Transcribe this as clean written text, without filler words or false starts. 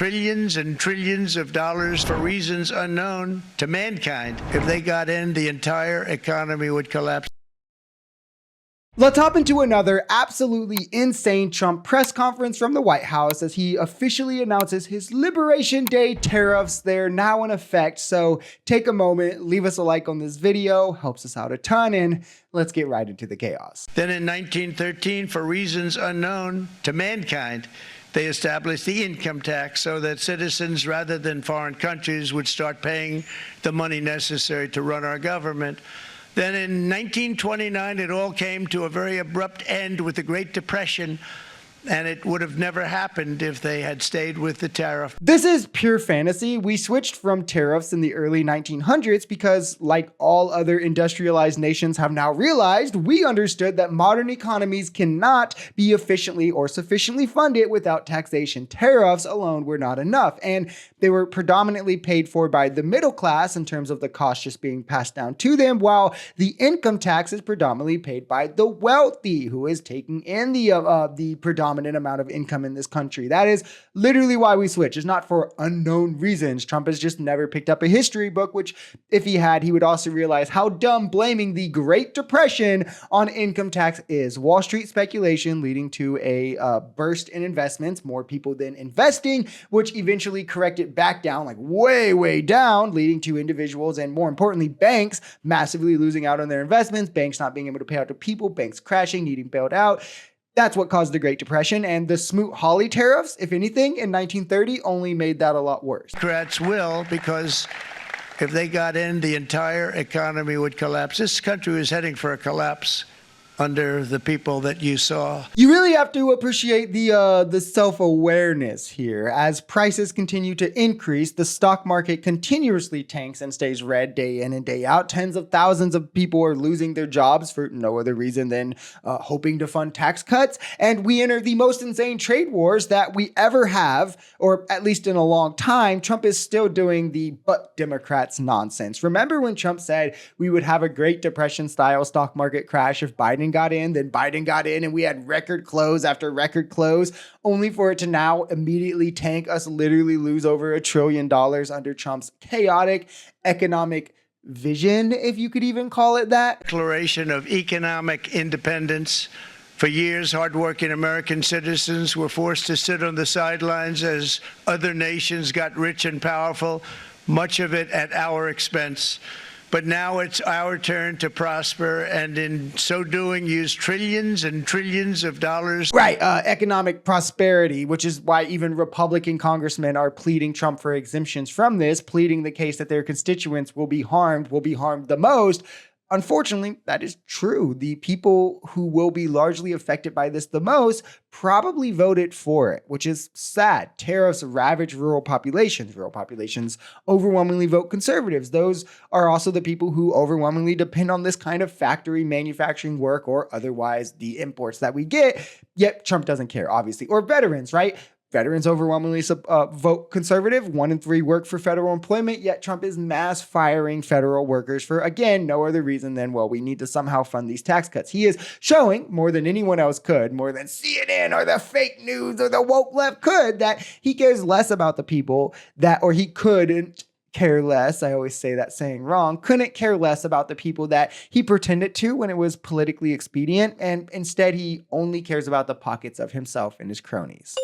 trillions and trillions of dollars for reasons unknown to mankind. If they got in, the entire economy would collapse. Let's hop into another absolutely insane Trump press conference from the White House as he officially announces his Liberation Day tariffs. They're now in effect. So take a moment, leave us a like on this video, helps us out a ton, and let's get right into the chaos. Then in 1913, for reasons unknown to mankind, they established the income tax so that citizens, rather than foreign countries, would start paying the money necessary to run our government. Then in 1929, it all came to a very abrupt end with the Great Depression, and it would have never happened if they had stayed with the tariff. This is pure fantasy. We switched from tariffs in the early 1900s because, like all other industrialized nations have now realized, we understood that modern economies cannot be efficiently or sufficiently funded without taxation. Tariffs alone were not enough, and they were predominantly paid for by the middle class in terms of the cost just being passed down to them, while the income tax is predominantly paid by the wealthy, who is taking in the predominant amount of income in this country. That is literally why we switch. It's not for unknown reasons. Trump has just never picked up a history book, which if he had, he would also realize how dumb blaming the Great Depression on income tax is. Wall Street speculation leading to a burst in investments, more people than investing, which eventually corrected back down, like way down, leading to individuals and, more importantly, banks massively losing out on their investments, banks not being able to pay out to people, banks crashing, needing bailed out. That's what caused the Great Depression, and the Smoot-Hawley tariffs, if anything, in 1930 only made that a lot worse. Democrats will, because if they got in, the entire economy would collapse. This country is heading for a collapse under the people that you saw. You really have to appreciate the self-awareness here. As prices continue to increase, the stock market continuously tanks and stays red day in and day out. Tens of thousands of people are losing their jobs for no other reason than hoping to fund tax cuts. And we enter the most insane trade wars that we ever have, or at least in a long time. Trump is still doing the "but Democrats" nonsense. Remember when Trump said we would have a Great Depression style stock market crash if Biden got in, then Biden got in, and we had record close after record close, only for it to now immediately tank, us literally lose over $1 trillion under Trump's chaotic economic vision, if you could even call it that. Declaration of economic independence. For years, hardworking American citizens were forced to sit on the sidelines as other nations got rich and powerful, much of it at our expense. But now it's our turn to prosper, and in so doing, use trillions and trillions of dollars. Right, economic prosperity, which is why even Republican congressmen are pleading Trump for exemptions from this, pleading the case that their constituents will be harmed the most. Unfortunately, that is true. The people who will be largely affected by this the most probably voted for it, which is sad. Tariffs ravage rural populations. Rural populations overwhelmingly vote conservatives. Those are also the people who overwhelmingly depend on this kind of factory manufacturing work or otherwise the imports that we get. Yet Trump doesn't care, obviously. Or veterans, right? Veterans overwhelmingly vote conservative. 1 in 3 work for federal employment, yet Trump is mass firing federal workers for, again, no other reason than, well, we need to somehow fund these tax cuts. He is showing more than anyone else could, more than CNN or the fake news or the woke left could, that he cares less about the people that, or he couldn't care less. I always say that saying wrong. Couldn't care less about the people that he pretended to when it was politically expedient. And instead, he only cares about the pockets of himself and his cronies.